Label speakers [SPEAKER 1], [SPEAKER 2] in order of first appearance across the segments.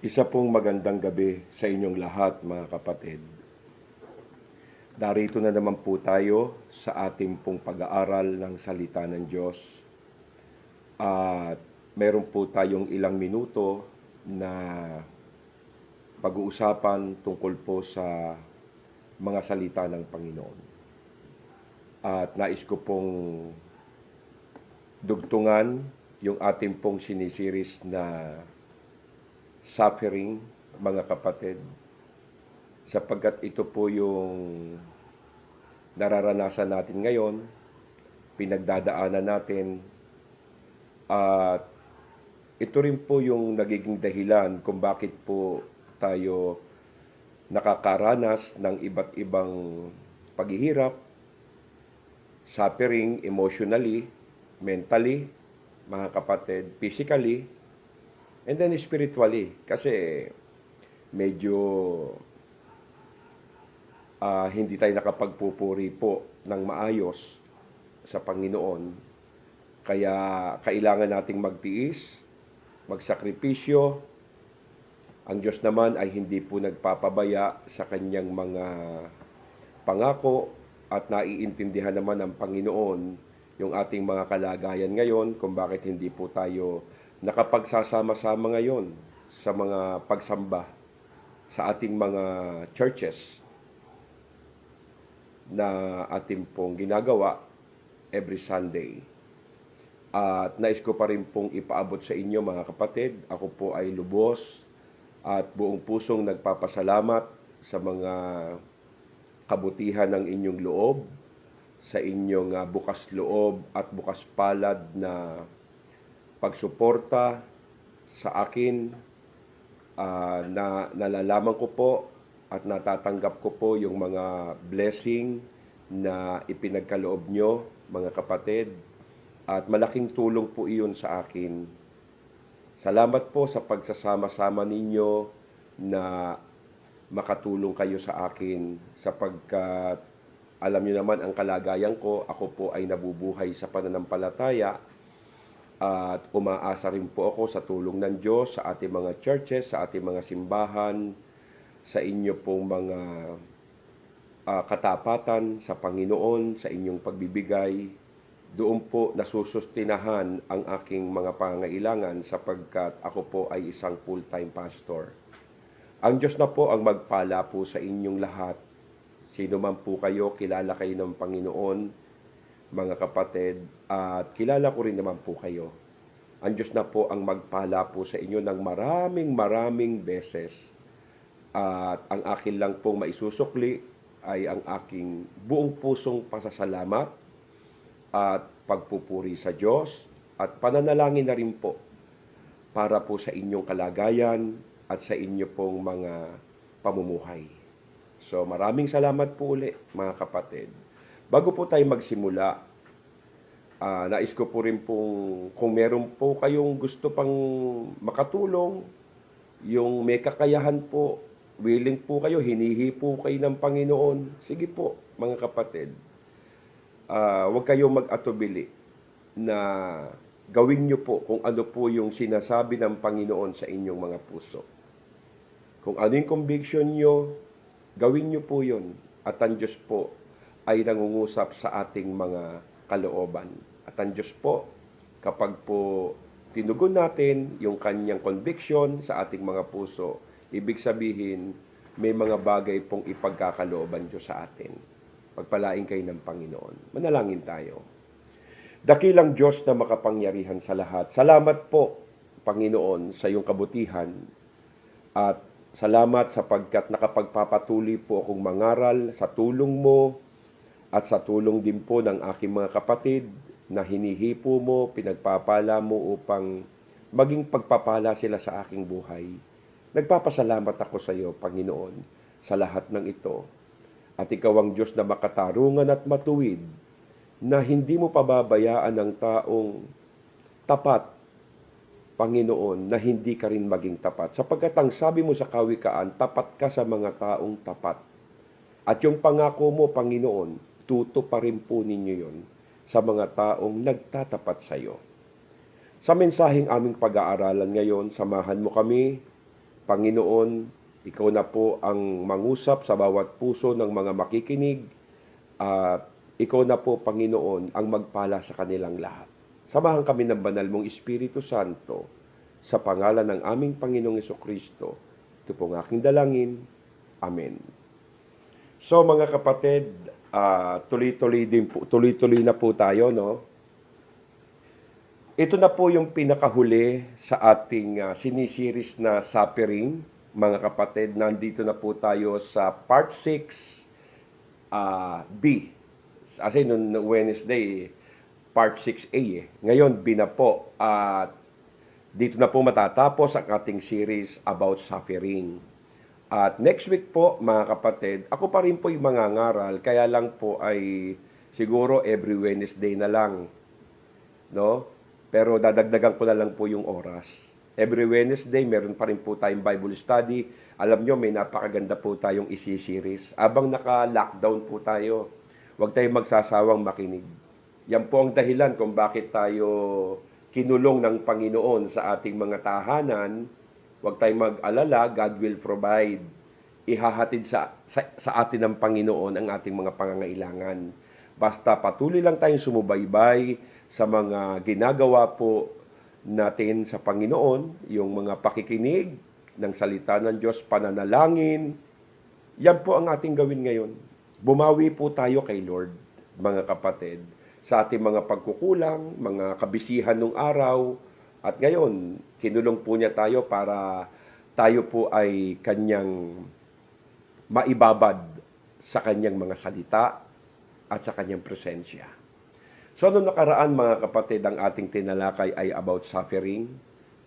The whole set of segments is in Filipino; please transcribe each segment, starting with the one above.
[SPEAKER 1] Isa pong magandang gabi sa inyong lahat, mga kapatid. Darito na naman po tayo sa ating pong pag-aaral ng salita ng Diyos. At meron po tayong ilang minuto na pag-uusapan tungkol po sa mga salita ng Panginoon. At nais ko pong dugtungan yung ating pong sinisiris na suffering, mga kapatid, sapagkat ito po yung nararanasan natin ngayon, pinagdadaanan natin, at ito rin po yung nagiging dahilan kung bakit po tayo nakakaranas ng iba't ibang paghihirap, suffering emotionally, mentally, mga kapatid, physically, and then spiritually. Kasi medyo hindi tayo nakapagpupuri po ng maayos sa Panginoon. Kaya kailangan nating magtiis, magsakripisyo. Ang Diyos naman ay hindi po nagpapabaya sa kanyang mga pangako at naiintindihan naman ng Panginoon yung ating mga kalagayan ngayon kung bakit hindi po tayo nakapagsasama-sama ngayon sa mga pagsamba sa ating mga churches na ating pong ginagawa every Sunday. At nais ko pa rin pong ipaabot sa inyo, mga kapatid. Ako po ay lubos at buong pusong nagpapasalamat sa mga kabutihan ng inyong loob, sa inyong bukas loob at bukas palad na pagsuporta sa akin. Na nalalaman ko po at natatanggap ko po yung mga blessing na ipinagkaloob nyo, mga kapatid. At malaking tulong po iyon sa akin. Salamat po sa pagsasama-sama ninyo na makatulong kayo sa akin sapagkat alam niyo naman ang kalagayan ko. Ako po ay nabubuhay sa pananampalataya at umaasa rin po ako sa tulong ng Diyos sa ating mga churches, sa ating mga simbahan, sa inyo pong mga katapatan sa Panginoon, sa inyong pagbibigay. Doon po nasusustinahan ang aking mga pangangailangan sapagkat ako po ay isang full-time pastor. Ang Diyos na po ang magpala po sa inyong lahat. Sino man po kayo, kilala kayo ng Panginoon, mga kapatid, at kilala ko rin naman po kayo. Ang Diyos na po ang magpala po sa inyo ng maraming beses. At ang akin lang pong maisusukli ay ang aking buong pusong pasasalamat at pagpupuri sa Diyos at pananalangin na rin po para po sa inyong kalagayan at sa inyo pong mga pamumuhay. So maraming salamat po ulit, mga kapatid. Bago po tayo magsimula, nais ko po rin pong kung meron po kayong gusto pang makatulong, yung may kakayahan po, willing po kayo, hinihipo kayo ng Panginoon, sige po, mga kapatid. Huwag kayong mag-atubili na gawin nyo po kung ano po yung sinasabi ng Panginoon sa inyong mga puso. Kung ano yung conviction nyo, gawin nyo po yun. At ang Diyos po ay nangungusap sa ating mga kalooban. At ang Diyos po, kapag po tinugon natin yung kanyang conviction sa ating mga puso, ibig sabihin, may mga bagay pong ipagkakalooban Diyos sa atin. Pagpalain kayo ng Panginoon. Manalangin tayo. Dakilang Diyos na makapangyarihan sa lahat. Salamat po, Panginoon, sa iyong kabutihan. At salamat sapagkat nakapagpapatuloy po akong mangaral sa tulong mo at sa tulong din po ng aking mga kapatid na hinihipo mo, pinagpapala mo upang maging pagpapala sila sa aking buhay. Nagpapasalamat ako sa iyo, Panginoon, sa lahat ng ito. At ikaw ang Diyos na makatarungan at matuwid, na hindi mo pababayaan ang taong tapat, Panginoon, na hindi ka rin maging tapat. Sapagkat ang sabi mo sa Kawikaan, tapat ka sa mga taong tapat. At yung pangako mo, Panginoon, tutuparin po ninyo yon sa mga taong nagtatapat sa iyo. Sa mensaheng aming pag-aaralan ngayon, samahan mo kami Panginoon, ikaw na po ang mangusap sa bawat puso ng mga makikinig at ikaw na po, Panginoon, ang magpala sa kanilang lahat. Samahan kami ng banal mong Espiritu Santo sa pangalan ng aming Panginoong Jesucristo. Ito po ang aking dalangin. Amen. So mga kapatid, tuloy-tuloy na po tayo, no? Ito na po yung pinakahuli sa ating sinisiris na suffering, mga kapatid. Nandito na po tayo sa part 6, B. Kasi noong Wednesday, part 6A eh. Ngayon, B na po. At dito na po matatapos ang ating series about suffering. At next week po, mga kapatid, ako pa rin po yung mangangaral, kaya lang po ay siguro every Wednesday na lang. No? Pero dadagdagan ko na lang po yung oras. Every Wednesday, meron pa rin po tayong Bible study. Alam nyo, may napakaganda po tayong isi-series. Abang naka-lockdown po tayo, huwag tayong magsasawang makinig. Yan po ang dahilan kung bakit tayo kinulong ng Panginoon sa ating mga tahanan. Huwag tayong mag-alala, God will provide. Ihahatid sa atin ng Panginoon ang ating mga pangangailangan. Basta patuloy lang tayong sumubaybay sa mga ginagawa po natin sa Panginoon, yung mga pakikinig ng salita ng Diyos, pananalangin. Yan po ang ating gawin ngayon. Bumawi po tayo kay Lord, mga kapatid, sa ating mga pagkukulang, mga kabisihan ng araw. At ngayon, kinulong po niya tayo para tayo po ay kanyang maibabad sa kanyang mga salita at sa kanyang presensya. So, noong nakaraan, mga kapatid, ang ating tinalakay ay about suffering,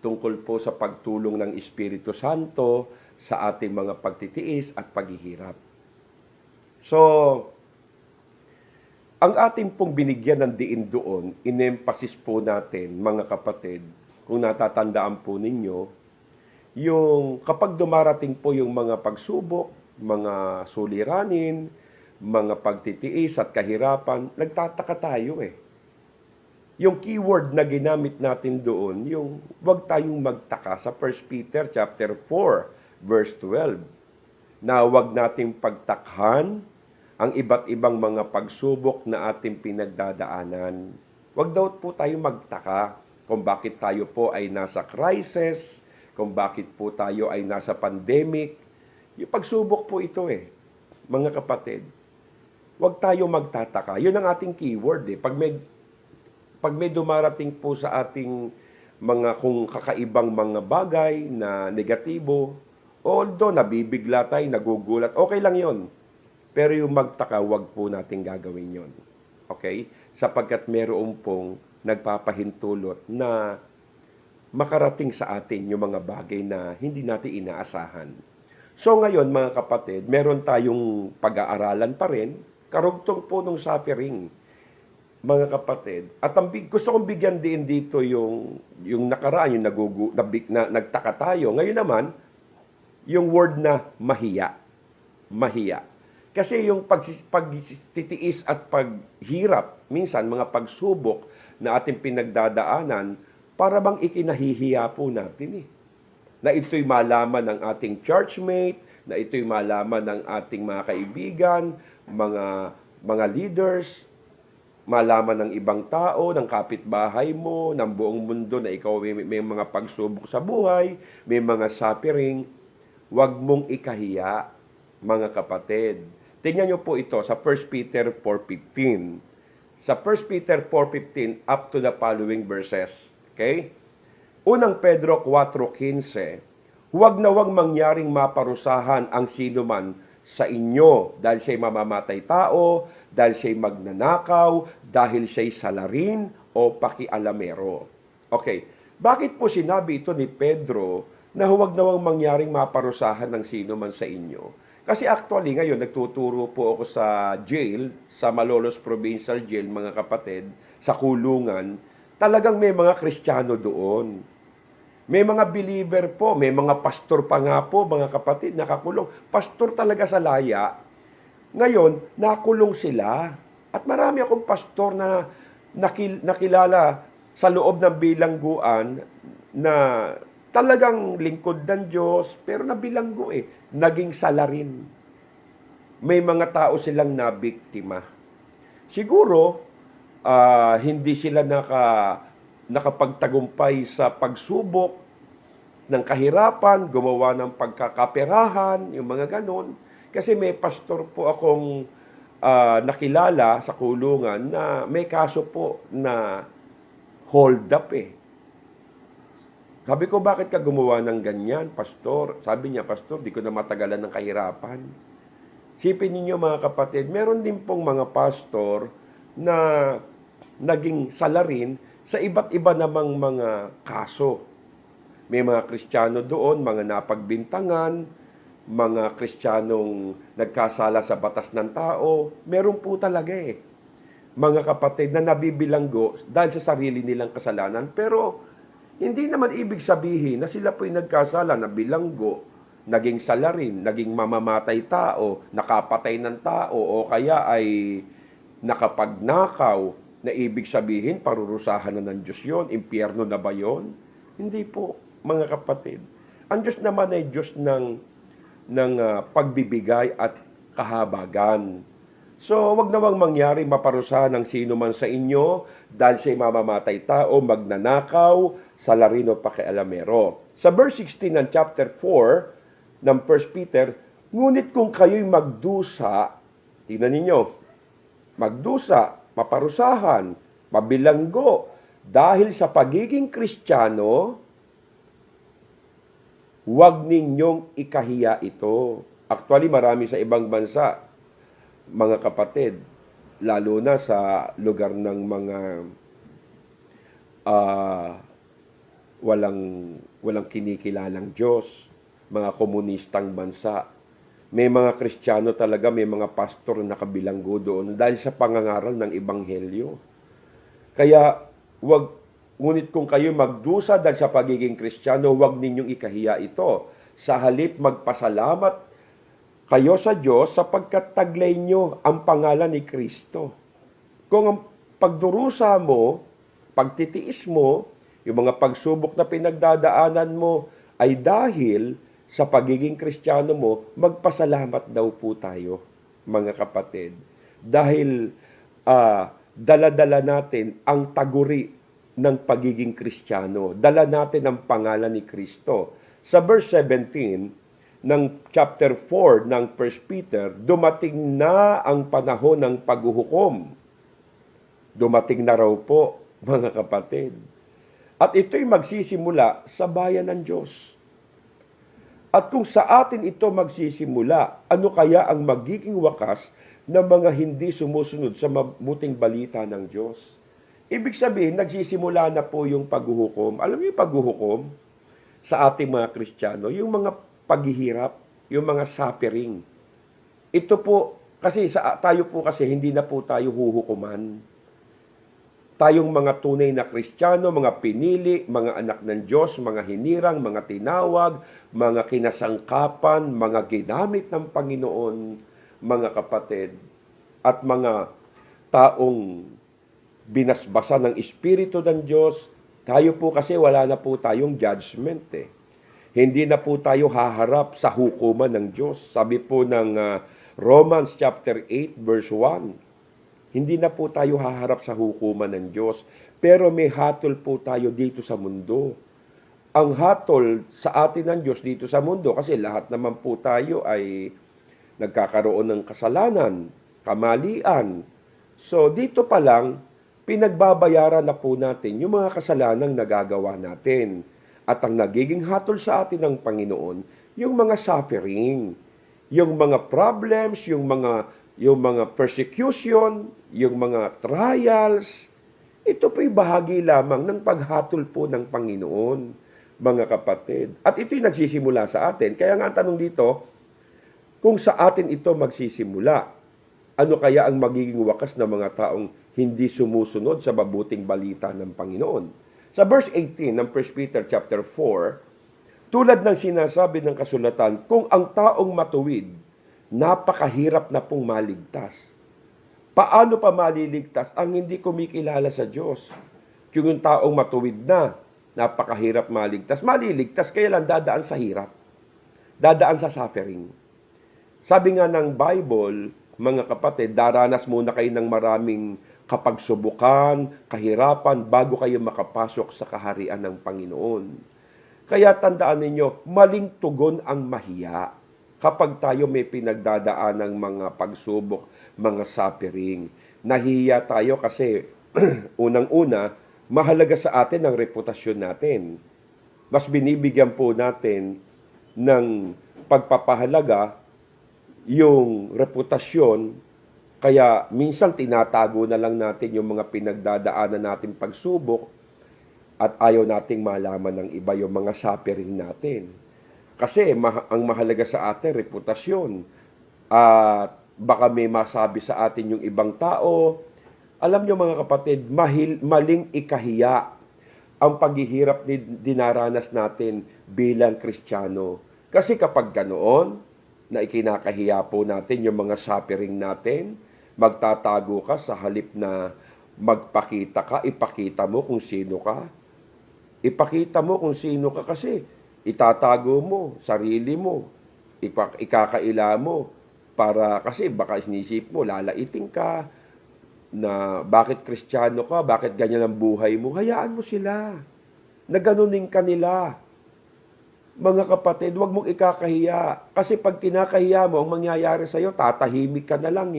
[SPEAKER 1] tungkol po sa pagtulong ng Espiritu Santo sa ating mga pagtitiis at paghihirap. So, ang ating pong binigyan ng diin doon, in-emphasis po natin, mga kapatid, kung natatandaan po ninyo, yung kapag dumarating po yung mga pagsubok, mga suliranin, mga pagtitiis at kahirapan, nagtataka tayo eh. Yung keyword na ginamit natin doon, yung huwag tayong magtaka sa 1 Peter chapter 4, verse 12, na huwag nating pagtakhan ang iba't ibang mga pagsubok na ating pinagdadaanan. Huwag daw po tayong magtaka kung bakit tayo po ay nasa crisis, kung bakit po tayo ay nasa pandemic. Yung pagsubok po ito eh, mga kapatid. Huwag tayo magtataka. Yun ang ating keyword eh. Pag may dumarating po sa ating mga kung kakaibang mga bagay na negatibo, although nabibigla tayo, nagugulat, okay lang yon. Pero yung magtaka, huwag po natin gagawin yon. Okay? Sapagkat meron pong nagpapahintulot na makarating sa atin yung mga bagay na hindi natin inaasahan. So ngayon, mga kapatid, meron tayong pag-aaralan pa rin, karugtong po ng suffering, mga kapatid. At gusto kong bigyan din dito yung nakaraan, yung nagtaka tayo. Ngayon naman, yung word na mahiya. Mahiya. Kasi yung pagtitiis at paghirap, minsan mga pagsubok na ating pinagdadaanan, para bang ikinahihiya po natin eh. Na ito'y malaman ng ating churchmate, na ito'y malaman ng ating mga kaibigan, mga leaders, malaman ng ibang tao, ng kapitbahay mo, ng buong mundo na ikaw may mga pagsubok sa buhay, may mga suffering. Huwag mong ikahiya, mga kapatid. Tingnan niyo po ito sa 1 Peter 4:15. Sa 1 Peter 4:15 up to the following verses. Okay? Unang Pedro 4:15, huwag na huwag mangyaring maparusahan ang sino man sa inyo dahil siya'y mamamatay tao, dahil siya'y magnanakaw, dahil siya'y salarin o pakialamero. Okay, bakit po sinabi ito ni Pedro na huwag na huwag mangyaring maparusahan ng sino man sa inyo? Kasi actually ngayon, nagtuturo po ako sa jail, sa Malolos Provincial Jail, mga kapatid, sa kulungan. Talagang may mga Kristiyano doon. May mga believer po, may mga pastor pa nga po, mga kapatid, nakakulong. Pastor talaga sa laya. Ngayon, nakulong sila. At marami akong pastor na nakilala sa loob ng bilangguan na talagang lingkod ng Diyos, pero nabilanggo naging salarin. May mga tao silang nabiktima. Siguro, hindi sila nakapagtagumpay sa pagsubok ng kahirapan, gumawa ng pagkakaperahan, yung mga ganon. Kasi may pastor po akong nakilala sa kulungan na may kaso po na hold up Sabi ko, bakit ka gumawa ng ganyan, pastor? Sabi niya, pastor, di ko na matagalan ng kahirapan. Sipin ninyo mga kapatid, meron din pong mga pastor na naging salarin sa iba't iba namang mga kaso. May mga Kristiyano doon, mga napagbintangan, mga Kristiyanong nagkasala sa batas ng tao. Meron po talaga mga kapatid na nabibilanggo dahil sa sarili nilang kasalanan. Pero hindi naman ibig sabihin na sila po'y nagkasala, nabilanggo, naging salarin, naging mamamatay tao, nakapatay ng tao, o kaya ay nakapagnakaw, na ibig sabihin, parurusahan na ng Diyos yun, impyerno na ba yun? Hindi po, mga kapatid. Ang Diyos naman ay Diyos ng pagbibigay at kahabagan. So, wag nawang mangyari maparusahan ng sino man sa inyo dahil siya'y mamamatay tao, magnanakaw, salarin o pakialamero. Sa verse 16 ng chapter 4 ng 1 Peter, ngunit kung kayo'y magdusa, tingnan ninyo, magdusa, maparusahan, mabilanggo, dahil sa pagiging Kristiyano, huwag ninyong ikahiya ito. Actually, marami sa ibang bansa, mga kapatid, lalo na sa lugar ng mga walang kinikilalang Diyos, mga komunistang bansa. May mga Kristiyano talaga, may mga pastor na nakabilanggo doon dahil sa pangangaral ng Ebanghelyo. Kaya, ngunit kung kayo magdusa dahil sa pagiging Kristiyano, huwag ninyong ikahiya ito. Sa halip magpasalamat kayo sa Diyos sapagkat taglay nyo ang pangalan ni Kristo. Kung ang pagdurusa mo, pagtitiis mo, yung mga pagsubok na pinagdadaanan mo ay dahil sa pagiging Kristiyano mo, magpasalamat daw po tayo, mga kapatid. Dahil dala-dala natin ang taguri ng pagiging Kristiyano. Dala natin ang pangalan ni Kristo. Sa verse 17, ng chapter 4 ng 1 Peter, dumating na ang panahon ng paghuhukom. Dumating na raw po, mga kapatid. At ito'y magsisimula sa bayan ng Diyos. At kung sa atin ito magsisimula, ano kaya ang magiging wakas ng mga hindi sumusunod sa mabuting balita ng Diyos? Ibig sabihin, nagsisimula na po yung paghuhukom. Alam niyo yung paghuhukom sa ating mga Kristiyano, yung mga paghihirap, yung mga suffering. Ito po, kasi tayo po kasi hindi na po tayo huhukuman. Tayong mga tunay na Kristiyano, mga pinili, mga anak ng Diyos, mga hinirang, mga tinawag, mga kinasangkapan, mga ginamit ng Panginoon, mga kapatid, at mga taong binasbasa ng Espiritu ng Diyos. Tayo po kasi wala na po tayong judgment Hindi na po tayo haharap sa hukuman ng Diyos. Sabi po ng Romans chapter 8 verse 1, hindi na po tayo haharap sa hukuman ng Diyos. Pero may hatol po tayo dito sa mundo. Ang hatol sa atin ng Diyos dito sa mundo, kasi lahat naman po tayo ay nagkakaroon ng kasalanan, kamalian. So dito pa lang, pinagbabayaran na po natin yung mga kasalanang nagagawa natin. At ang nagiging hatol sa atin ng Panginoon, yung mga suffering, yung mga problems, yung mga persecution, yung mga trials. Ito po'y bahagi lamang ng paghatol po ng Panginoon, mga kapatid. At ito'y nagsisimula sa atin. Kaya nga ang tanong dito, kung sa atin ito magsisimula, ano kaya ang magiging wakas ng mga taong hindi sumusunod sa mabuting balita ng Panginoon? Sa verse 18 ng 1 Peter chapter 4, tulad ng sinasabi ng kasulatan, kung ang taong matuwid, napakahirap na pong maligtas. Paano pa maliligtas ang hindi kumikilala sa Diyos? Kung yung taong matuwid na, Napakahirap maligtas. Maliligtas, kaya lang dadaan sa hirap. Dadaan sa suffering. Sabi nga ng Bible, mga kapatid, daranas muna kayo ng maraming kapagsubukan, kahirapan, bago kayo makapasok sa kaharian ng Panginoon. Kaya tandaan ninyo, maling tugon ang mahiya kapag tayo may pinagdadaan ng mga pagsubok, mga suffering. Nahihiya tayo kasi unang-una, mahalaga sa atin ang reputasyon natin. Mas binibigyan po natin ng pagpapahalaga yung reputasyon, kaya minsan tinatago na lang natin yung mga pinagdadaanan natin pagsubok at ayaw nating malaman ng iba yung mga suffering natin. Kasi ang mahalaga sa atin, reputasyon. At baka may masabi sa atin yung ibang tao. Alam nyo mga kapatid, maling ikahiya ang paghihirap dinaranas natin bilang Kristiyano. Kasi kapag ganoon, na ikinakahiya po natin yung mga suffering natin, magtatago ka sa halip na magpakita ka, ipakita mo kung sino ka. Ipakita mo kung sino ka kasi itatago mo sarili mo, ikakaila mo para kasi baka inisip mo lalaiting ka na bakit Kristiyano ka, bakit ganyan ang buhay mo. Hayaan mo sila na ganunin ka nila. Mga kapatid, huwag mong ikakahiya. Kasi pag kinakahiya mo, ang mangyayari sa'yo, tatahimik ka na lang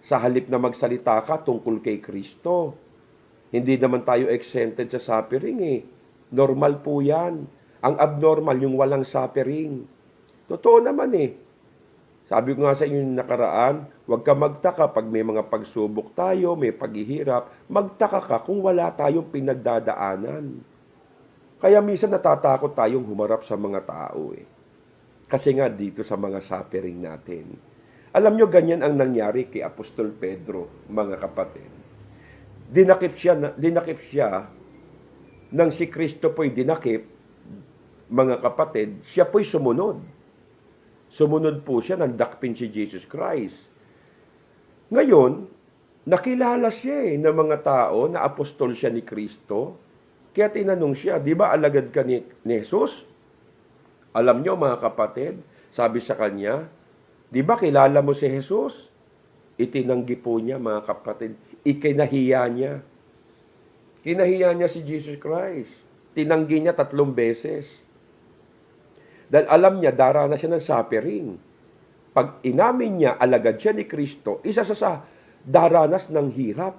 [SPEAKER 1] sa halip na magsalita ka tungkol kay Kristo. Hindi naman tayo exempted sa suffering Normal po yan. Ang abnormal, yung walang suffering. Totoo naman Sabi ko nga sa inyo nakaraan, huwag ka magtaka pag may mga pagsubok tayo, may paghihirap, magtaka ka kung wala tayong pinagdadaanan. Kaya minsan natatakot tayong humarap sa mga tao Kasi nga dito sa mga suffering natin. Alam nyo, ganyan ang nangyari kay Apostol Pedro, mga kapatid. Dinakip siya nang si Kristo po'y dinakip, mga kapatid, siya po'y sumunod. Sumunod po siya, nagdakpin si Jesus Christ. Ngayon, nakilala siya ng mga tao na apostol siya ni Kristo. Kaya tinanong siya, di ba alagad ka ni Jesus? Alam nyo mga kapatid, sabi sa kanya, di ba kilala mo si Jesus? Itinanggi po niya mga kapatid, ikinahiya niya. Kinahiya niya si Jesus Christ. Tinanggi niya 3 beses. Dahil alam niya, daranas siya ng suffering. Pag inamin niya, alagad siya ni Kristo, isa sa daranas ng hirap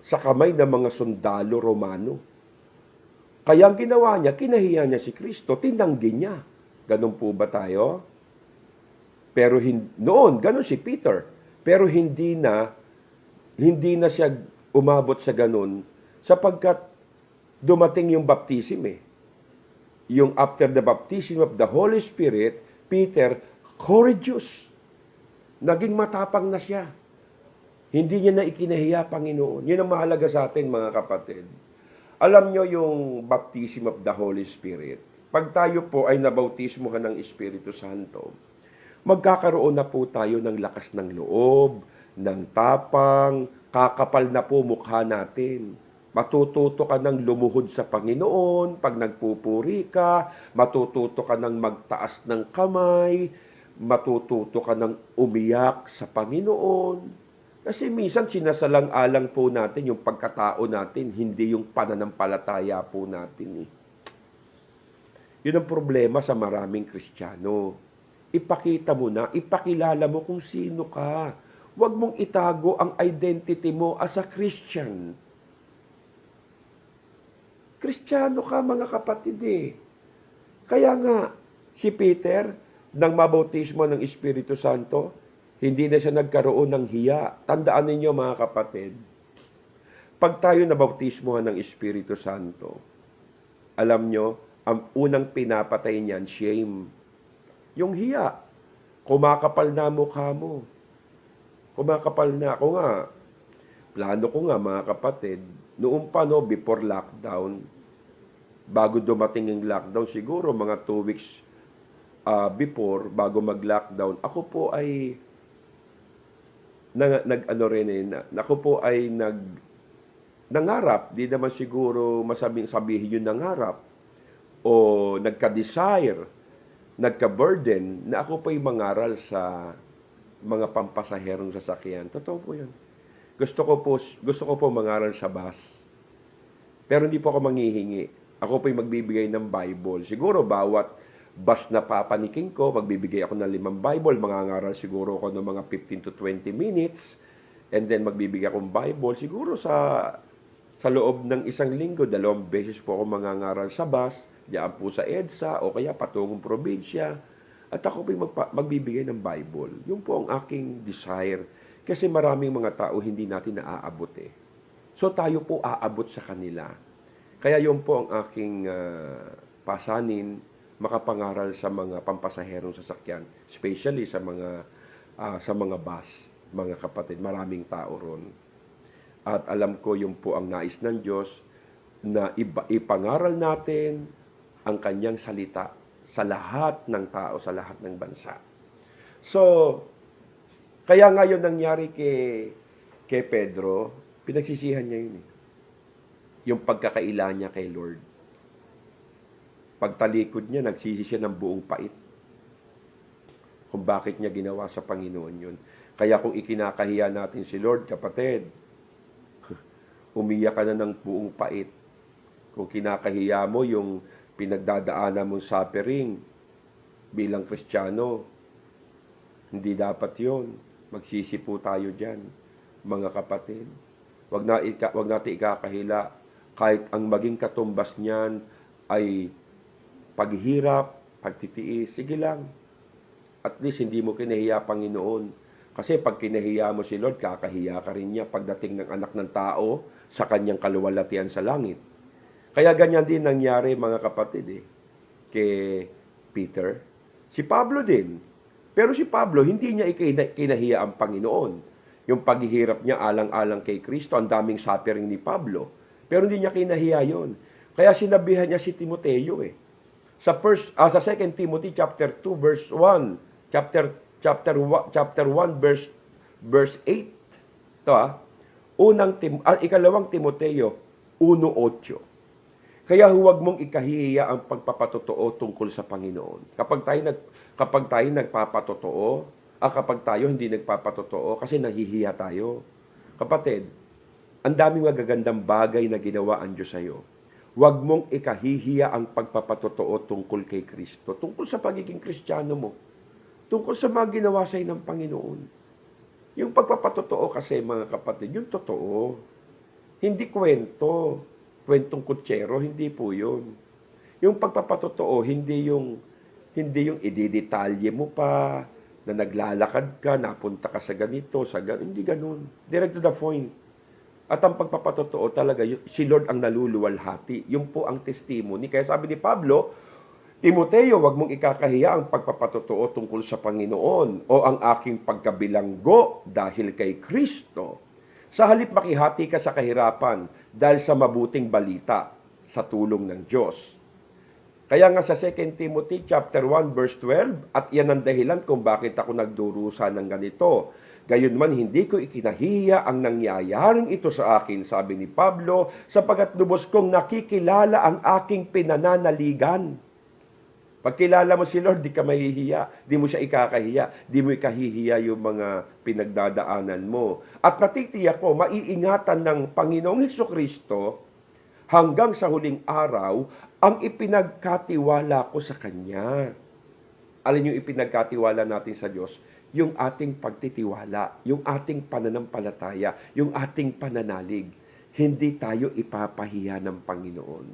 [SPEAKER 1] sa kamay ng mga sundalo Romano. Kaya ang ginawa niya, kinahiya niya si Kristo, tinanggi niya. Ganun po ba tayo? Pero noon, ganun si Peter. Pero hindi na siya umabot sa ganun sapagkat dumating yung baptism Yung after the baptism of the Holy Spirit, Peter, courageous. Naging matapang na siya. Hindi niya na ikinahiya, Panginoon. Yun ang mahalaga sa atin, mga kapatid. Alam nyo yung baptism of the Holy Spirit. Pag tayo po ay nabautismuhan ng Espiritu Santo, magkakaroon na po tayo ng lakas ng loob, ng tapang, kakapal na po mukha natin. Matututo ka ng lumuhod sa Panginoon pag nagpupuri ka, matututo ka ng magtaas ng kamay, matututo ka ng umiyak sa Panginoon. Kasi minsan sinasalang-alang po natin yung pagkatao natin, hindi yung pananampalataya po natin Yun ang problema sa maraming Kristiyano. Ipakita mo na, ipakilala mo kung sino ka. Huwag mong itago ang identity mo as a Christian. Kristiyano ka, mga kapatid Kaya nga, si Peter, nang mabautismo ng Espiritu Santo, hindi na siya nagkaroon ng hiya. Tandaan ninyo, mga kapatid, pag tayo nabautismohan ng Espiritu Santo, alam nyo, ang unang pinapatay niyan, shame. Yung hiya. Kumakapal na mukha mo. Kumakapal na. Ako nga, plano ko nga, mga kapatid, noong pa, before lockdown, bago dumating yung lockdown, siguro mga 2 weeks before, bago mag-lockdown, ako po ay nangarap. Di naman siguro sabihin yung nangarap. o nagka-desire, nagka-burden na ako po'y mangaral sa mga pampasaherong sasakyan. Totoo po yun. Gusto ko po mangaral sa bus. Pero hindi po ako manghihingi. Ako po'y magbibigay ng Bible. Siguro bawat bus na papanikin ko, magbibigay ako ng 5 Bible. Mangangaral siguro ako ng mga 15 to 20 minutes. And then magbibigay akong Bible. Siguro sa loob ng isang linggo, 2 beses po ako mangangaral sa bus. Diyan po sa EDSA o kaya patungong probinsya. At ako po'y magbibigay ng Bible. Yun po ang aking desire. Kasi maraming mga tao hindi natin naaabot eh. So tayo po aabot sa kanila. Kaya yun po ang aking pasanin, makapangaral sa mga pampasaherong sasakyan, especially sa mga bus, mga kapatid. Maraming tao ron. At alam ko yun po ang nais ng Diyos na ipangaral natin ang kanyang salita sa lahat ng tao, sa lahat ng bansa. So, kaya ngayon nangyari kay Pedro, pinagsisihan niya yun eh. Yung pagkakaila niya kay Lord. Pagtalikod niya, nagsisi siya ng buong pait. Kung bakit niya ginawa sa Panginoon yun. Kaya kung ikinakahiya natin si Lord, kapatid, umiyak ka na ng buong pait. Kung kinakahiya mo yung pinagdadaanan mong suffering bilang Kristiyano, hindi dapat yun. Magsisi po tayo dyan, mga kapatid. Wag natin ikakahila kahit ang maging katumbas niyan ay paghihirap, pagtitiis. Sige lang. At least hindi mo kinahiya Panginoon. Kasi pag kinahiya mo si Lord, kakahiya ka rin niya pagdating ng anak ng tao sa kanyang kaluwalhatian sa langit. Kaya ganyan din nangyari mga kapatid kay Peter. Si Pablo din. Pero si Pablo, hindi niya kinahiya ang Panginoon. Yung paghihirap niya alang-alang kay Kristo, ang daming suffering ni Pablo. Pero hindi niya kinahiya yon. Kaya sinabihan niya si Timoteo Sa 2 Timothy chapter 2 verse 1, chapter 1 verse 8. Ito ikalawang Timoteo 1:8. Kaya huwag mong ikahihiya ang pagpapatotoo tungkol sa Panginoon. Kapag tayo nagpapatotoo, kapag tayo hindi nagpapatotoo, kasi nahihiya tayo. Kapatid, ang daming magagandang bagay na ginawa ang Diyos sa'yo. Huwag mong ikahihiya ang pagpapatotoo tungkol kay Kristo, tungkol sa pagiging Kristiyano mo, tungkol sa mga ginawa sa'yo ng Panginoon. Yung pagpapatotoo kasi, mga kapatid, yung totoo. Hindi kwentong kutsero, hindi po yun. Yung pagpapatotoo, hindi yung ididetalye mo pa, na naglalakad ka, napunta ka sa ganito, hindi ganun. Direct to the point. At ang pagpapatotoo talaga, si Lord ang naluluwalhati. Yun po ang testimony. Kaya sabi ni Pablo, Timoteo, wag mong ikakahiya ang pagpapatotoo tungkol sa Panginoon o ang aking pagkabilanggo dahil kay Kristo. Sa halip makihati ka sa kahirapan dahil sa mabuting balita sa tulong ng Diyos. Kaya nga sa 2 Timothy chapter 1 verse 12, at yan ang dahilan kung bakit ako nagdurusa ng ganito. Gayunman hindi ko ikinahiya ang nangyayaring ito sa akin, sabi ni Pablo, sapagat lubos kong nakikilala ang aking pinananaligan. Pag kilala mo si Lord, di ka mahihiya, di mo siya ikakahiya, di mo ikahihiya yung mga pinagdadaanan mo. At natitiyak ko, maiingatan ng Panginoong Hesukristo hanggang sa huling araw ang ipinagkatiwala ko sa Kanya. Alin yung ipinagkatiwala natin sa Diyos? Yung ating pagtitiwala, yung ating pananampalataya, yung ating pananalig. Hindi tayo ipapahiya ng Panginoon.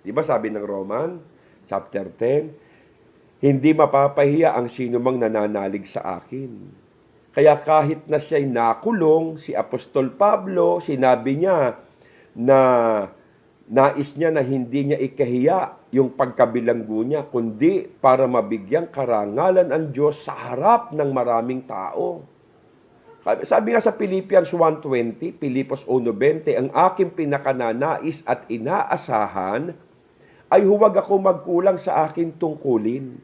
[SPEAKER 1] Di ba sabi ng Roman, chapter 10, hindi mapapahiya ang sino mang nananalig sa akin. Kaya kahit na siya'y nakulong, si Apostol Pablo, sinabi niya na nais niya na hindi niya ikahiya yung pagkabilanggo niya, kundi para mabigyang karangalan ang Diyos sa harap ng maraming tao. Sabi nga sa Philippians 1:20, Pilipos 1:20, ang aking pinakananais at inaasahan ay huwag ako magkulang sa aking tungkulin.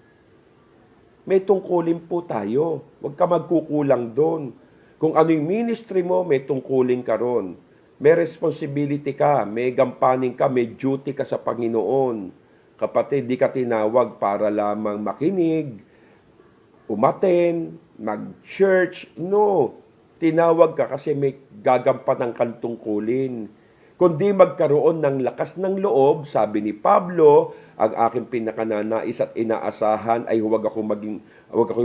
[SPEAKER 1] May tungkulin po tayo. Huwag ka magkukulang doon. Kung ano yung ministry mo, may tungkulin ka ron. May responsibility ka, may gampanin ka, may duty ka sa Panginoon. Kapatid, di ka tinawag para lamang makinig, umaten, mag-church. No. Tinawag ka kasi may gagampanan kang tungkulin. Kundi magkaroon ng lakas ng loob, sabi ni Pablo, ang aking pinakananais at inaasahan ay huwag akong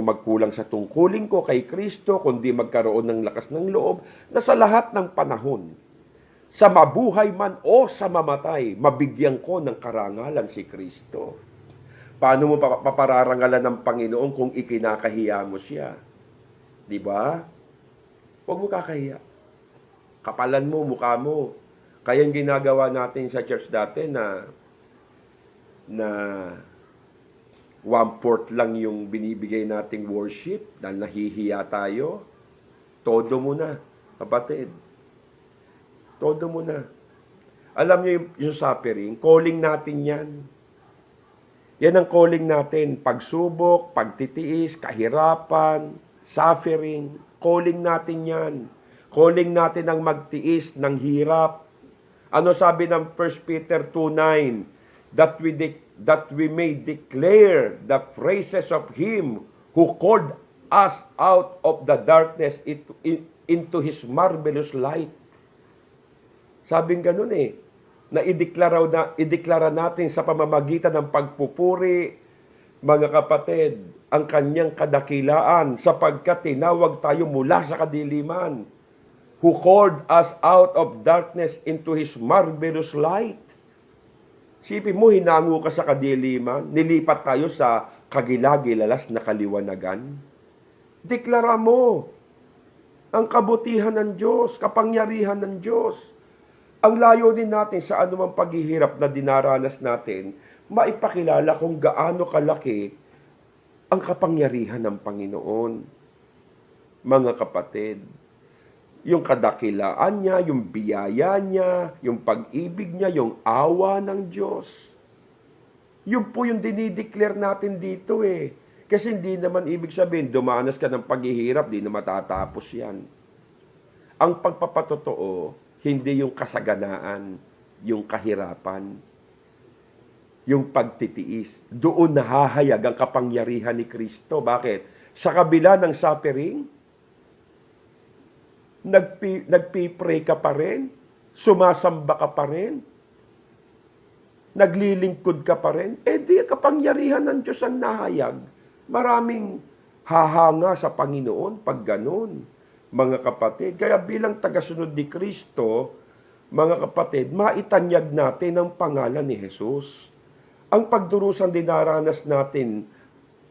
[SPEAKER 1] magkulang sa tungkulin ko kay Kristo, kundi magkaroon ng lakas ng loob na sa lahat ng panahon, sa mabuhay man o sa mamatay, mabigyan ko ng karangalan si Kristo. Paano mo papararangalan ng Panginoon kung ikinakahiya mo siya? Di ba? Huwag mo kakahiya. Kapalan mo, mukha mo. Kaya yung ginagawa natin sa church dati na 1/4 lang yung binibigay nating worship dahil nahihiya tayo. Todo mo na, kapatid. Todo mo na. Alam niyo yung suffering, calling natin yan. Yan ang calling natin. Pagsubok, pagtitiis, kahirapan, suffering. Calling natin yan. Calling natin ang magtiis ng hirap. Ano sabi ng 1 Peter 2:9? That we may declare the praises of Him who called us out of the darkness into His marvelous light. Sabing ganun na ideklara natin sa pamamagitan ng pagpupuri, mga kapatid, ang kanyang kadakilaan sapagkat tinawag tayo mula sa kadiliman, who called us out of darkness into His marvelous light. Sipin mo, hinango ka sa kadiliman, nilipat tayo sa kagilagilalas na kaliwanagan. Deklara mo ang kabutihan ng Diyos, kapangyarihan ng Diyos. Ang layo din natin sa anumang paghihirap na dinaranas natin, maipakilala kung gaano kalaki ang kapangyarihan ng Panginoon. Mga kapatid, yung kadakilaan niya, yung biyaya niya, yung pag-ibig niya, yung awa ng Diyos. Yun po yung dinideclare natin dito Kasi hindi naman ibig sabihin, dumanas ka ng paghihirap, di na matatapos yan. Ang pagpapatotoo, hindi yung kasaganaan, yung kahirapan, yung pagtitiis. Doon nahahayag ang kapangyarihan ni Kristo. Bakit? Sa kabila ng suffering, nagpipray ka pa rin, sumasamba ka pa rin, naglilingkod ka pa rin, di kapangyarihan ng Diyos ang nahayag. Maraming hahanga sa Panginoon pag ganun, mga kapatid. Kaya bilang tagasunod ni Kristo, mga kapatid, maitanyag natin ang pangalan ni Jesus. Ang pagdurusang dinaranas natin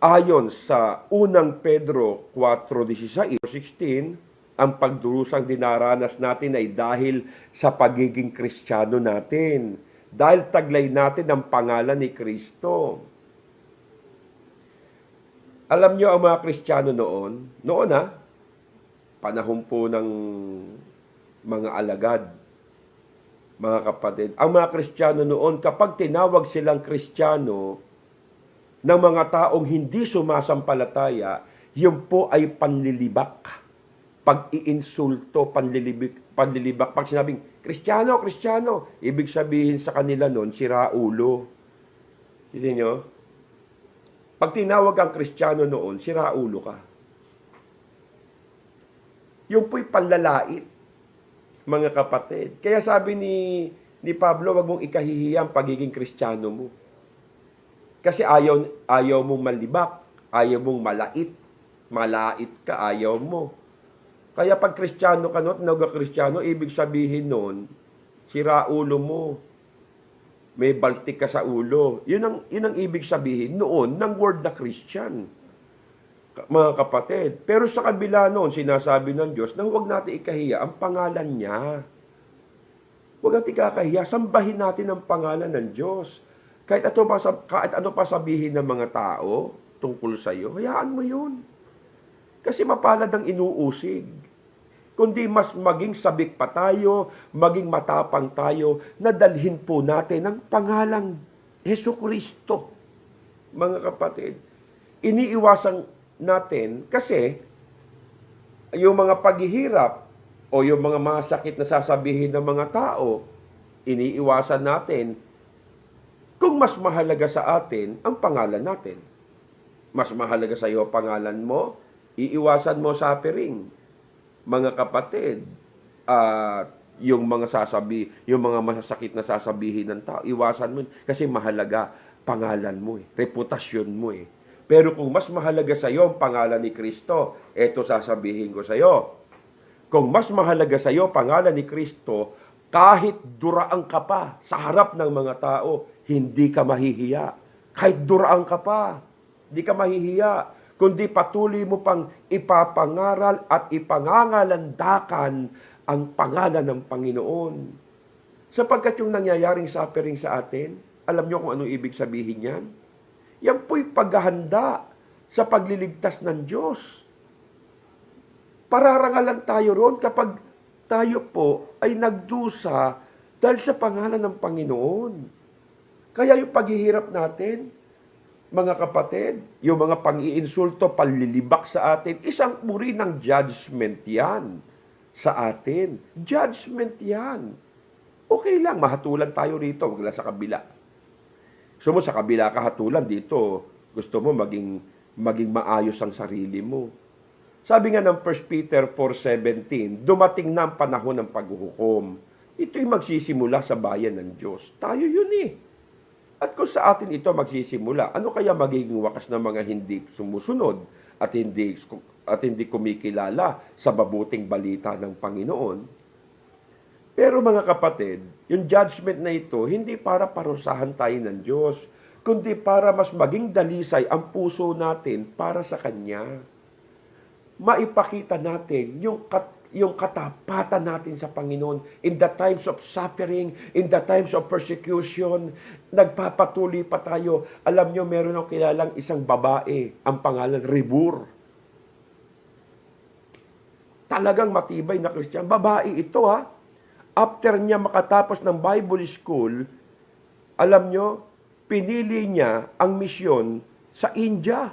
[SPEAKER 1] ayon sa 1 Pedro 4:16, ang pagdurusang dinaranas natin ay dahil sa pagiging Kristiyano natin. Dahil taglay natin ang pangalan ni Kristo. Alam nyo ang mga Kristiyano noon, panahon po ng mga alagad, mga kapatid. Ang mga Kristiyano noon, kapag tinawag silang Kristiyano ng mga taong hindi sumasampalataya, yun po ay panlilibak. Pag-iinsulto, panlilibak. Pag sinabing, Kristiyano, ibig sabihin sa kanila noon, siraulo. Hindi nyo? Pag tinawag ang Kristiyano noon, siraulo ka. Yung po'y panlalait, mga kapatid. Kaya sabi ni Pablo, wag mong ikahihiya ang pagiging Kristiyano mo. Kasi ayaw mong malibak, ayaw mong malait ka, ayaw mo. Kaya pag Kristiyano ka at Kristiyano, ibig sabihin nun, sira ulo mo. May baltik ka sa ulo. Yun ang ibig sabihin noon ng word na Christian. Mga kapatid. Pero sa kabila noon, sinasabi ng Diyos na huwag natin ikahiya ang pangalan niya. Huwag natin ikahiya. Sambahin natin ang pangalan ng Diyos. Kahit ano pa sabihin ng mga tao tungkol sa iyo, hayaan mo yun. Kasi mapalad ang inuusig. Kundi mas maging sabik pa tayo, maging matapang tayo, na dalhin po natin ang pangalang Jesucristo. Mga kapatid, iniiwasan natin kasi yung mga paghihirap o yung mga masakit na sasabihin ng mga tao, iniiwasan natin Kung mas mahalaga sa atin ang pangalan natin, mas mahalaga sa iyo ang pangalan mo, iiwasan mo suffering. Mga kapatid, yung yung mga masasakit na sasabihin ng tao, iwasan mo kasi mahalaga pangalan mo reputasyon mo Pero kung mas mahalaga sa iyo ang pangalan ni Kristo, eto sasabihin ko sa iyo. Kung mas mahalaga sa iyo pangalan ni Kristo, kahit duraan ka pa sa harap ng mga tao, hindi ka mahihiya. Kahit duraan ka pa, hindi ka mahihiya. Kundi patuloy mo pang ipapangaral at ipangangalandakan ang pangalan ng Panginoon. Sapagkat yung nangyayaring suffering sa atin, alam nyo kung anong ibig sabihin yan? Yan po'y paghahanda sa pagliligtas ng Diyos. Pararangalan tayo ron kapag tayo po ay nagdusa dahil sa pangalan ng Panginoon. Kaya yung paghihirap natin, mga kapatid, yung mga pang-iinsulto, panlilibak sa atin, isang uri ng judgment yan sa atin. Judgment yan. Okay lang, mahatulan tayo rito, wag lang sa kabila. Gusto mo sa kabila ka hatulan, dito gusto mo maging maayos ang sarili mo. Sabi nga ng 1 Peter 4:17, dumating na ang panahon ng paghuhukom. Ito'y magsisimula sa bayan ng Diyos. Tayo yun At kung sa atin ito magsisimula, ano kaya magiging wakas ng mga hindi sumusunod at hindi kumikilala sa mabuting balita ng Panginoon? Pero mga kapatid, yung judgment na ito, hindi para parusahan tayo ng Diyos, kundi para mas maging dalisay ang puso natin para sa Kanya. Maipakita natin yung katapatan natin sa Panginoon in the times of suffering, in the times of persecution. Nagpapatuloy pa tayo. Alam nyo, meron akong kilalang isang babae, ang pangalan Ribur. Talagang matibay na Christian. Babae ito After niya makatapos ng Bible school, alam nyo, pinili niya ang misyon sa India.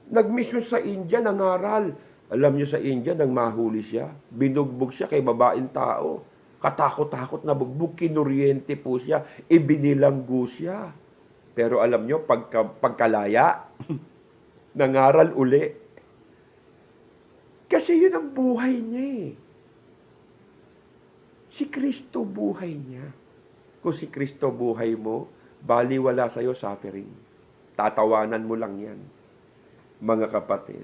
[SPEAKER 1] Nagmisyon sa India, nangaral. Alam niyo sa India, nang mahuli siya, binugbog siya kay babaeng tao. Katakot-takot na bugbog, kinuryente po siya, ibinilanggo siya. Pero alam niyo, pagkalaya, nangaral uli. Kasi yun ang buhay niya Si Kristo buhay niya. Kung si Kristo buhay mo, baliwala sa'yo suffering. Tatawanan mo lang yan, mga kapatid.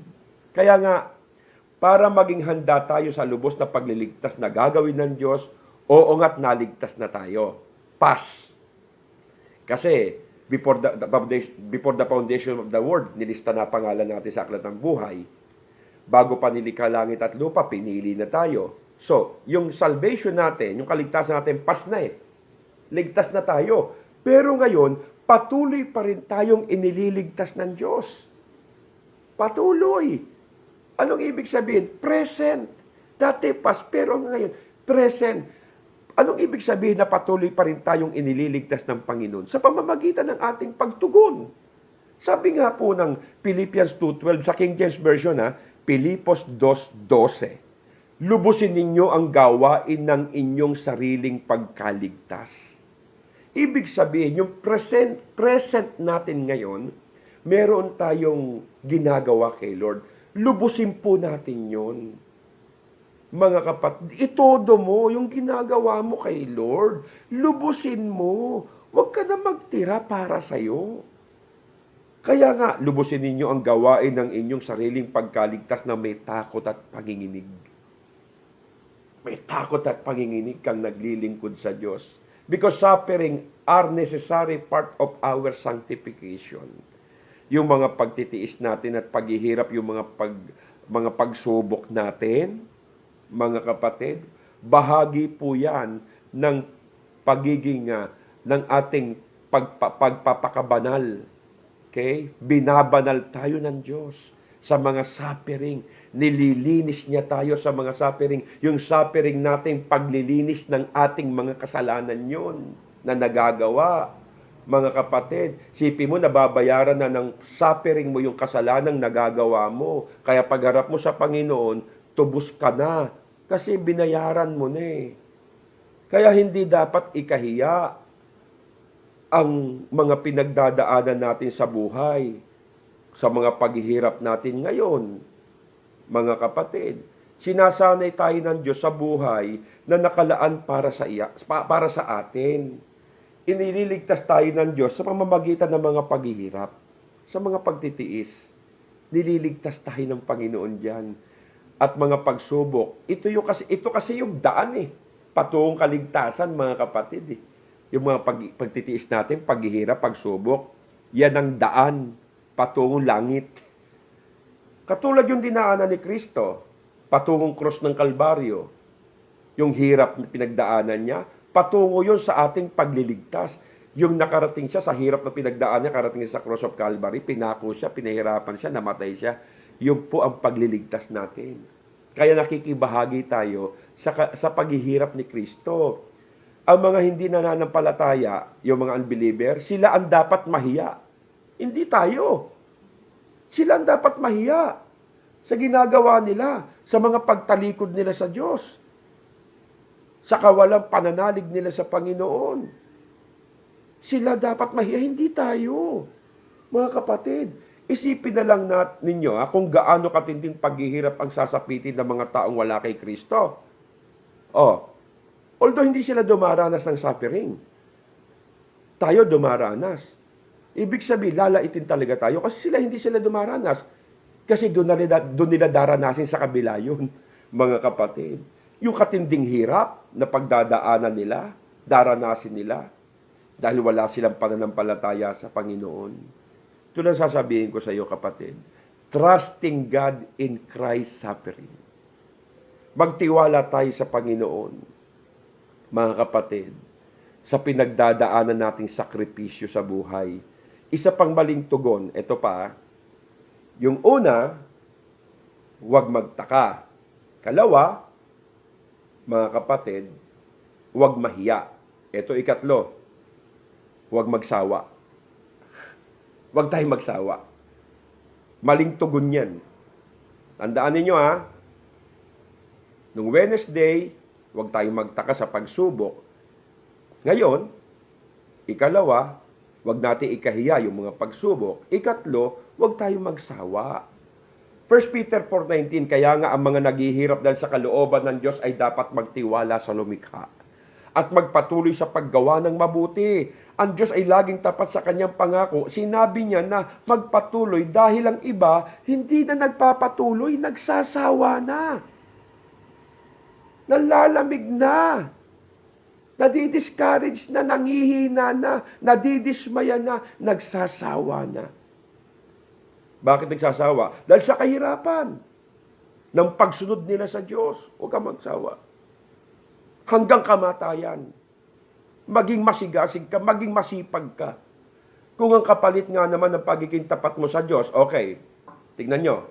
[SPEAKER 1] Kaya nga, para maging handa tayo sa lubos na pagliligtas na gagawin ng Diyos, oo nga't naligtas na tayo. Pass. Kasi, before the foundation of the world, nilista na pangalan natin sa aklat ng buhay. Bago pa nilikha langit at lupa, pinili na tayo. So, yung salvation natin, yung kaligtasan natin, pass na Ligtas na tayo. Pero ngayon, patuloy pa rin tayong inililigtas ng Diyos. Patuloy. Anong ibig sabihin? Present. Dati past, pero ngayon, present. Anong ibig sabihin na patuloy pa rin tayong inililigtas ng Panginoon? Sa pamamagitan ng ating pagtugon. Sabi nga po ng Philippians 2:12 sa King James Version, Pilipos 2:12. Lubusin ninyo ang gawain ng inyong sariling pagkaligtas. Ibig sabihin, yung present natin ngayon, meron tayong ginagawa kay Lord. Lubusin po natin yon. Mga kapatid, itodo mo yung ginagawa mo kay Lord. Lubusin mo. Huwag ka na magtira para sa'yo. Kaya nga, lubusin ninyo ang gawain ng inyong sariling pagkaligtas na may takot at panginginig. May takot at panginginig kang naglilingkod sa Diyos. Because suffering are necessary part of our sanctification. Yung mga pagtitiis natin at paghihirap, yung mga pagsubok natin, mga kapatid, bahagi po yan ng pagiging, ng ating pagpapakabanal. Okay? Binabanal tayo ng Diyos sa mga suffering. Nililinis niya tayo sa mga suffering. Yung suffering natin, paglilinis ng ating mga kasalanan yon na nagagawa. Mga kapatid, sipin mo, nababayaran na ng suffering mo yung kasalanang nagagawa mo. Kaya pagharap mo sa Panginoon, tubos ka na. Kasi binayaran mo na Kaya hindi dapat ikahiya. ang mga pinagdadaanan natin sa buhay, sa mga paghihirap natin ngayon, mga kapatid. Sinasanay tayo ng Diyos sa buhay na nakalaan para sa atin. Inililigtas tayo ng Diyos sa pamamagitan ng mga paghihirap, sa mga pagtitiis. Nililigtas tayo ng Panginoon diyan. At mga pagsubok, ito kasi yung daan patungong kaligtasan, mga kapatid Yung mga pagtitiis natin, paghihirap, pagsubok, yan ang daan patungong langit. Katulad yung dinaanan ni Kristo, patungong krus ng Kalbaryo, yung hirap na pinagdaanan niya, patungo yun sa ating pagliligtas. Yung nakarating siya sa hirap na pinagdaan niya, karating sa cross of Calvary, pinako siya, pinahirapan siya, namatay siya. Yun po ang pagliligtas natin. Kaya nakikibahagi tayo sa paghihirap ni Kristo. Ang mga hindi nananampalataya, yung mga unbeliever, sila ang dapat mahiya. Hindi tayo. Sila ang dapat mahiya sa ginagawa nila, sa mga pagtalikod nila sa Diyos, sa kawalang pananalig nila sa Panginoon. Sila dapat mahiya, hindi tayo. Mga kapatid, isipin na lang ninyo kung gaano katinding paghihirap ang sasapitin ng mga taong wala kay Kristo. Although hindi sila dumaranas ng suffering, tayo dumaranas. Ibig sabihin, lalaitin talaga tayo kasi hindi sila dumaranas. Kasi doon nila daranasin sa kabila yun, mga kapatid. Yung katinding hirap na pagdadaanan nila, daranasin nila, dahil wala silang pananampalataya sa Panginoon. Ito lang sasabihin ko sa iyo, kapatid. Trusting God in Christ's suffering. Magtiwala tayo sa Panginoon, mga kapatid, sa pinagdadaanan nating sakripisyo sa buhay. Isa pang maling tugon, ito pa, yung una, huwag magtaka. Kalawa, mga kapatid, huwag mahiya. Ito ikatlo, huwag magsawa. Huwag tayong magsawa. Maling tugon yan. Tandaan ninyo nung Wednesday, huwag tayong magtaka sa pagsubok. Ngayon, ikalawa, huwag natin ikahiya yung mga pagsubok. Ikatlo, huwag tayong magsawa. 1 Peter 4:19, kaya nga ang mga naghihirap dahil sa kalooban ng Diyos ay dapat magtiwala sa lumikha at magpatuloy sa paggawa ng mabuti. Ang Diyos ay laging tapat sa kanyang pangako. Sinabi niya na magpatuloy dahil ang iba hindi na nagpapatuloy, nagsasawa na. Nalalamig na. Nadidiscourage na, nangihina na, nadidismaya na, nagsasawa na. Bakit nagsasawa? Dahil sa kahirapan ng pagsunod nila sa Diyos. Huwag kang magsawa. Hanggang kamatayan. Maging masigasig ka, maging masipag ka. Kung ang kapalit nga naman ng pagiging tapat mo sa Diyos, okay, tignan nyo.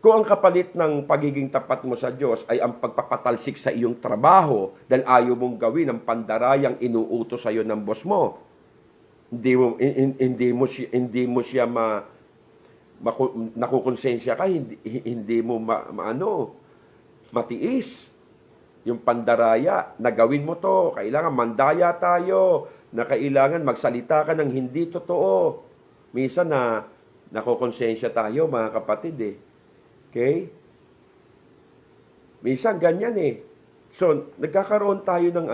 [SPEAKER 1] Kung ang kapalit ng pagiging tapat mo sa Diyos ay ang pagpapatalsik sa iyong trabaho dahil ayaw mong gawin ang pandarayang inuutos sa iyo ng boss mo, hindi mo siya nakukonsensya ka, hindi mo matiis. Yung pandaraya, na gawin mo to, kailangan mandaya tayo, na kailangan magsalita ka ng hindi totoo. Minsan nakukonsensya tayo, mga kapatid Okay? Minsan ganyan So, nagkakaroon tayo ng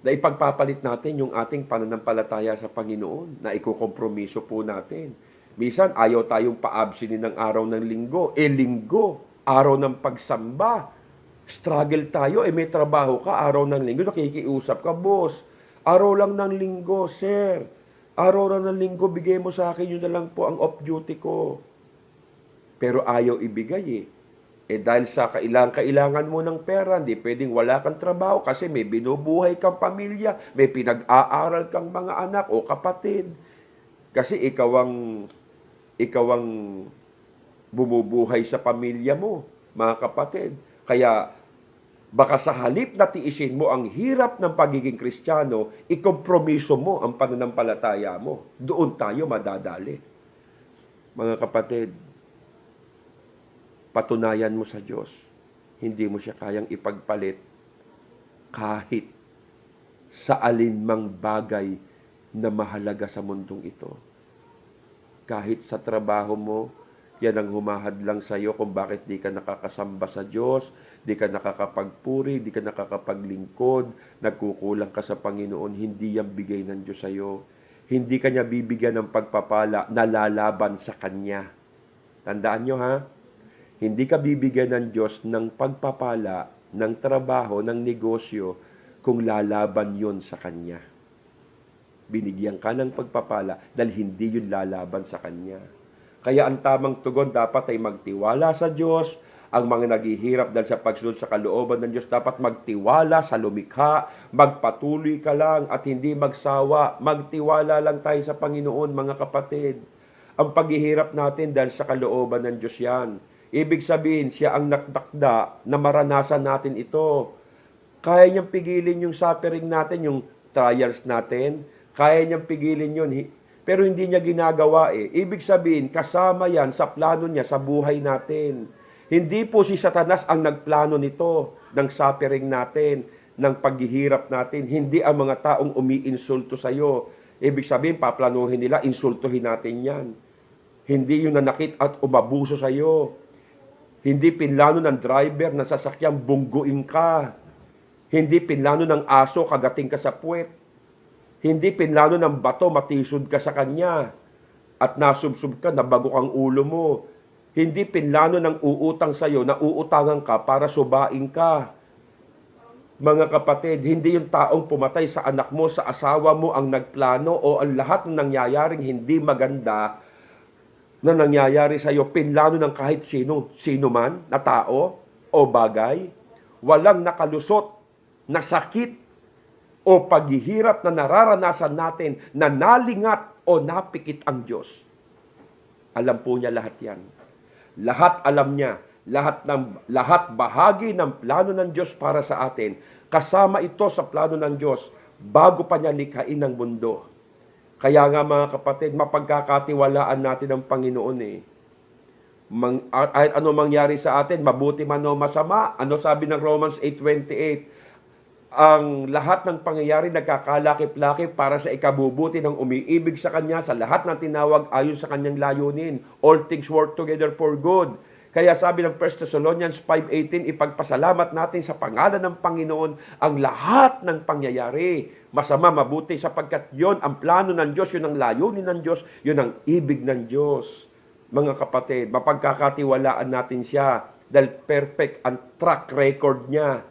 [SPEAKER 1] na ipagpapalit natin yung ating pananampalataya sa Panginoon, na ikukompromiso po natin. Minsan, ayaw tayong paabsinin ng araw ng linggo. Linggo, araw ng pagsamba. Struggle tayo, may trabaho ka, araw ng linggo, nakikiusap ka, boss. Araw lang ng linggo, sir. Araw lang ng linggo, bigay mo sa akin, yun na lang po ang off-duty ko. Pero ayaw ibigay dahil sa kailangan mo ng pera, hindi pwedeng wala kang trabaho kasi may binubuhay kang pamilya, may pinag-aaral kang mga anak o kapatid. Kasi ikaw ang bumubuhay sa pamilya mo, mga kapatid. Kaya baka sa halip na tiisin mo ang hirap ng pagiging Kristiyano, ikompromiso mo ang pananampalataya mo. Doon tayo madadali. Mga kapatid, patunayan mo sa Diyos, hindi mo siya kayang ipagpalit kahit sa alinmang bagay na mahalaga sa mundong ito. Kahit sa trabaho mo, yan ang humahadlang sa iyo kung bakit di ka nakakasamba sa Diyos, di ka nakakapagpuri, di ka nakakapaglingkod, nagkukulang ka sa Panginoon, hindi yan bigay ng Diyos sa iyo. Hindi ka niya bibigyan ng pagpapala na lalaban sa Kanya. Tandaan nyo ha, hindi ka bibigyan ng Diyos ng pagpapala, ng trabaho, ng negosyo, kung lalaban yon sa Kanya. Binigyan ka ng pagpapala dahil hindi yun lalaban sa Kanya. Kaya ang tamang tugon dapat ay magtiwala sa Diyos. Ang mga naghihirap dahil sa pagsunod sa kalooban ng Diyos dapat magtiwala sa lumikha, magpatuloy ka lang at hindi magsawa. Magtiwala lang tayo sa Panginoon, mga kapatid. Ang paghihirap natin dahil sa kalooban ng Diyos yan. Ibig sabihin, siya ang nakdakda na maranasan natin ito. Kaya niyang pigilin yung suffering natin, yung trials natin. Kaya niyang pigilin yun. Pero hindi niya ginagawa eh. Ibig sabihin, kasama yan sa plano niya sa buhay natin. Hindi po si Satanas ang nagplano nito, ng suffering natin, ng paghihirap natin. Hindi ang mga taong umiinsulto sa iyo. Ibig sabihin, paplanuhin nila, insultuhin natin yan. Hindi yung nanakit at umabuso sa iyo. Hindi pinlano ng driver na sasakyang bungguin ka. Hindi pinlano ng aso kagating ka sa puwet. Hindi pinlano ng bato, matisod ka sa kanya at nasubsub ka, nabago ang ulo mo. Hindi pinlano ng uutang sa iyo na uutangan ka para subain ka. Mga kapatid, hindi yung taong pumatay sa anak mo, sa asawa mo ang nagplano o ang lahat ng nangyayaring hindi maganda na nangyayari sa iyo, pinlano ng kahit sino man na tao o bagay. Walang nakalusot na sakit o paghihirap na nararanasan natin na nalingat o napikit ang Diyos. Alam po niya lahat yan. Lahat alam niya. Lahat bahagi ng plano ng Diyos para sa atin. Kasama ito sa plano ng Diyos bago pa niya likhain ang mundo. Kaya nga mga kapatid, mapagkakatiwalaan natin ang Panginoon eh. Kahit ano mangyari sa atin, mabuti man o masama, ano sabi ng Romans 8:28? Ang lahat ng pangyayari nagkakalakip-lakip para sa ikabubuti ng umiibig sa Kanya sa lahat ng tinawag ayon sa Kanyang layunin. All things work together for good. Kaya sabi ng 1 Thessalonians 5:18, ipagpasalamat natin sa pangalan ng Panginoon ang lahat ng pangyayari. Masama, mabuti, sapagkat yon ang plano ng Diyos, yun ang layunin ng Diyos, yun ang ibig ng Diyos. Mga kapatid, mapagkakatiwalaan natin siya dahil perfect ang track record niya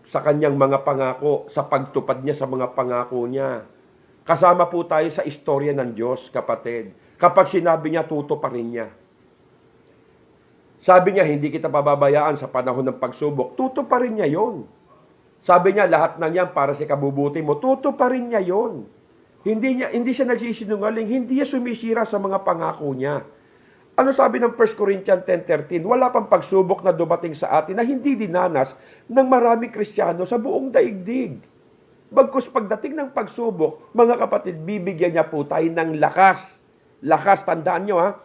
[SPEAKER 1] sa kanyang mga pangako, sa pagtupad niya sa mga pangako niya. Kasama po tayo sa istorya ng Diyos, kapatid. Kapag sinabi niya, tutuparin niya. Sabi niya, hindi kita pababayaan sa panahon ng pagsubok. Tutuparin niya yon. Sabi niya, lahat ng yan para sa kabubuti mo. Tutuparin niya yon. Hindi siya nagsisinungaling. Hindi siya sumisira sa mga pangako niya. Ano sabi ng 1 Corinthians 10:13? Wala pang pagsubok na dumating sa atin na hindi dinanas ng maraming Kristiyano sa buong daigdig. Bagkus pagdating ng pagsubok, mga kapatid, bibigyan niya po tayo ng lakas. Lakas, tandaan nyo ha.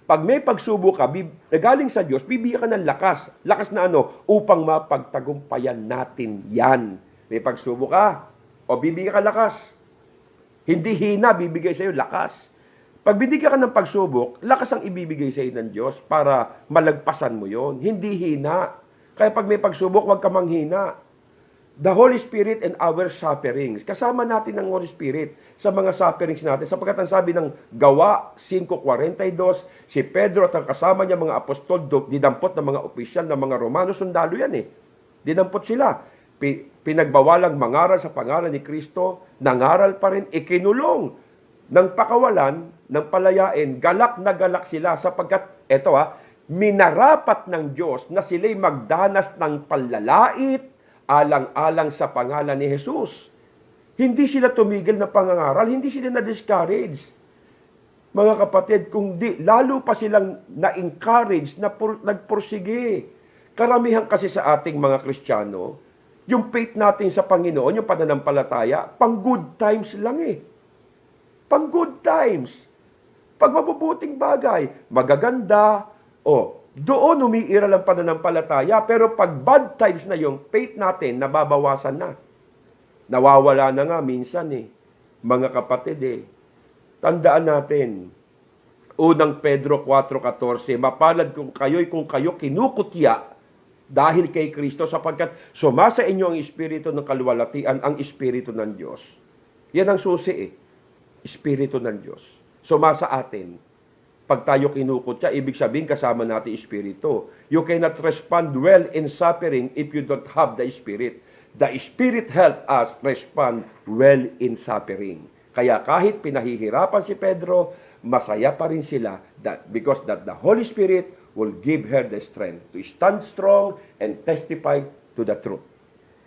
[SPEAKER 1] Pag may pagsubok ka, galing sa Diyos, bibigyan ka ng lakas. Lakas na ano? Upang mapagtagumpayan natin yan. May pagsubok ka, o bibigyan ka lakas. Hindi hina, bibigay sa iyo lakas. Pag binigyan ka ng pagsubok, lakas ang ibibigay sa iyo ng Diyos para malagpasan mo yon. Hindi hina. Kaya pag may pagsubok, huwag ka manghina. The Holy Spirit and our sufferings. Kasama natin ang Holy Spirit sa mga sufferings natin. Sapagkat ang sabi ng Gawa 5:42, si Pedro at ang kasama niya mga apostol, dinampot ng mga opisyal ng mga Romano, sundalo yan eh. Dinampot sila. Pinagbawalang mangaral sa pangalan ni Kristo, nangaral pa rin, ikinulong ng pakawalan, ng palayain, galak na galak sila sapagkat, minarapat ng Diyos na sila'y magdanas ng panlalait alang-alang sa pangalan ni Jesus. Hindi sila tumigil na pangangaral, hindi sila na-discourage. Mga kapatid, kung di, lalo pa silang na-encourage, nagpursige. Karamihan kasi sa ating mga Kristiyano, yung faith natin sa Panginoon, yung pananampalataya, pang good times lang eh. Pang good times. Pag mabubuting bagay, magaganda, doon umiiral ang pananampalataya, pero pag bad times na yung faith natin, nababawasan na. Nawawala na nga minsan mga kapatid Tandaan natin, unang Pedro 4:14, mapalad kung kayo kinukutya dahil kay Kristo sapagkat sumasa inyo ang espiritu ng kaluwalhatian, ang espiritu ng Diyos. Yan ang susi espiritu ng Diyos. Sumasa atin. Pag tayo kinukutya, ibig sabihin kasama natin espiritu. You cannot respond well in suffering if you don't have the Spirit. The Spirit help us respond well in suffering. Kaya kahit pinahihirapan si Pedro, masaya pa rin sila because that the Holy Spirit will give her the strength to stand strong and testify to the truth.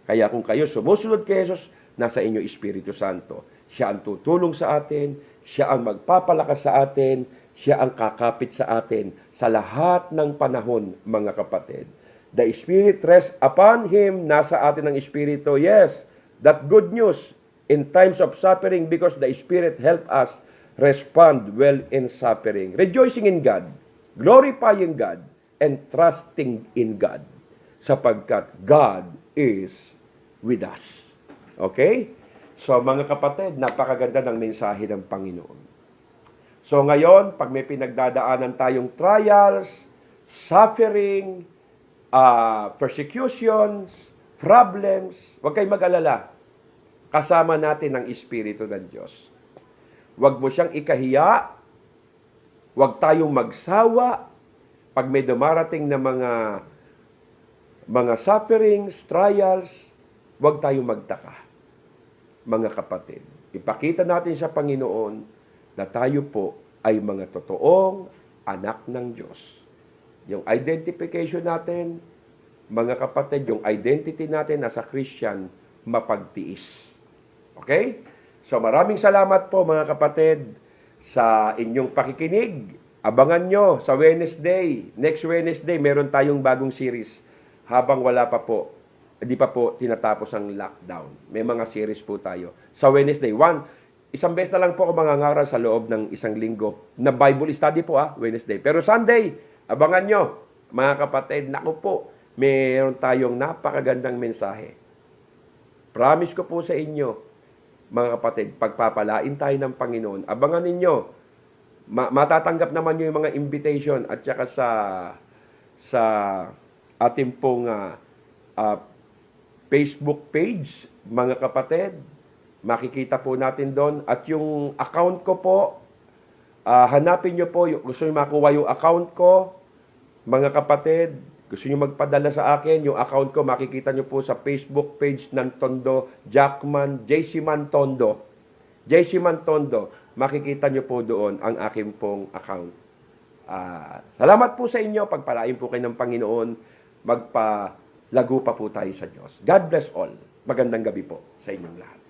[SPEAKER 1] Kaya kung kayo sumusunod kay Jesus, nasa inyo Espiritu Santo. Siya ang tutulong sa atin, siya ang magpapalakas sa atin, siya ang kakapit sa atin sa lahat ng panahon, mga kapatid. The Spirit rests upon Him, nasa atin ang Espiritu. Yes, that good news in times of suffering because the Spirit help us respond well in suffering. Rejoicing in God, glorifying God, and trusting in God. Sapagkat God is with us. Okay? So mga kapatid, napakaganda ng mensahe ng Panginoon. So ngayon, pag may pinagdadaanan tayong trials, suffering, persecutions, problems, huwag kayong mag-alala. Kasama natin ang Espiritu ng Diyos. Huwag mo siyang ikahiya, huwag tayong magsawa, pag may dumarating na mga sufferings, trials, huwag tayong magtaka. Mga kapatid, ipakita natin sa Panginoon na tayo po ay mga totoong anak ng Diyos. Yung identification natin, mga kapatid, yung identity natin as a Christian, mapagtiis. Okay? So maraming salamat po mga kapatid sa inyong pakikinig. Abangan nyo sa Wednesday, next Wednesday, meron tayong bagong series habang wala pa po, hindi pa po tinatapos ang lockdown. May mga series po tayo. Sa Wednesday, isang beses na lang po ako mangangaral sa loob ng isang linggo na Bible study po Wednesday. Pero Sunday, abangan nyo, mga kapatid, naku po, meron tayong napakagandang mensahe. Promise ko po sa inyo, mga kapatid, pagpapalain tayo ng Panginoon, abangan ninyo, matatanggap naman nyo yung mga invitation at saka sa ating pong Facebook page, mga kapatid, makikita po natin doon. At yung account ko po, hanapin nyo po, gusto nyo makuha yung account ko, mga kapatid, gusto nyo magpadala sa akin, yung account ko, makikita nyo po sa Facebook page ng Tondo, Jackman, JC Man Tondo. JC Man Tondo, makikita nyo po doon ang aking pong account. Salamat po sa inyo, pagpalain po kayo ng Panginoon, magpalago pa po tayo sa Diyos. God bless all. Magandang gabi po sa inyong lahat.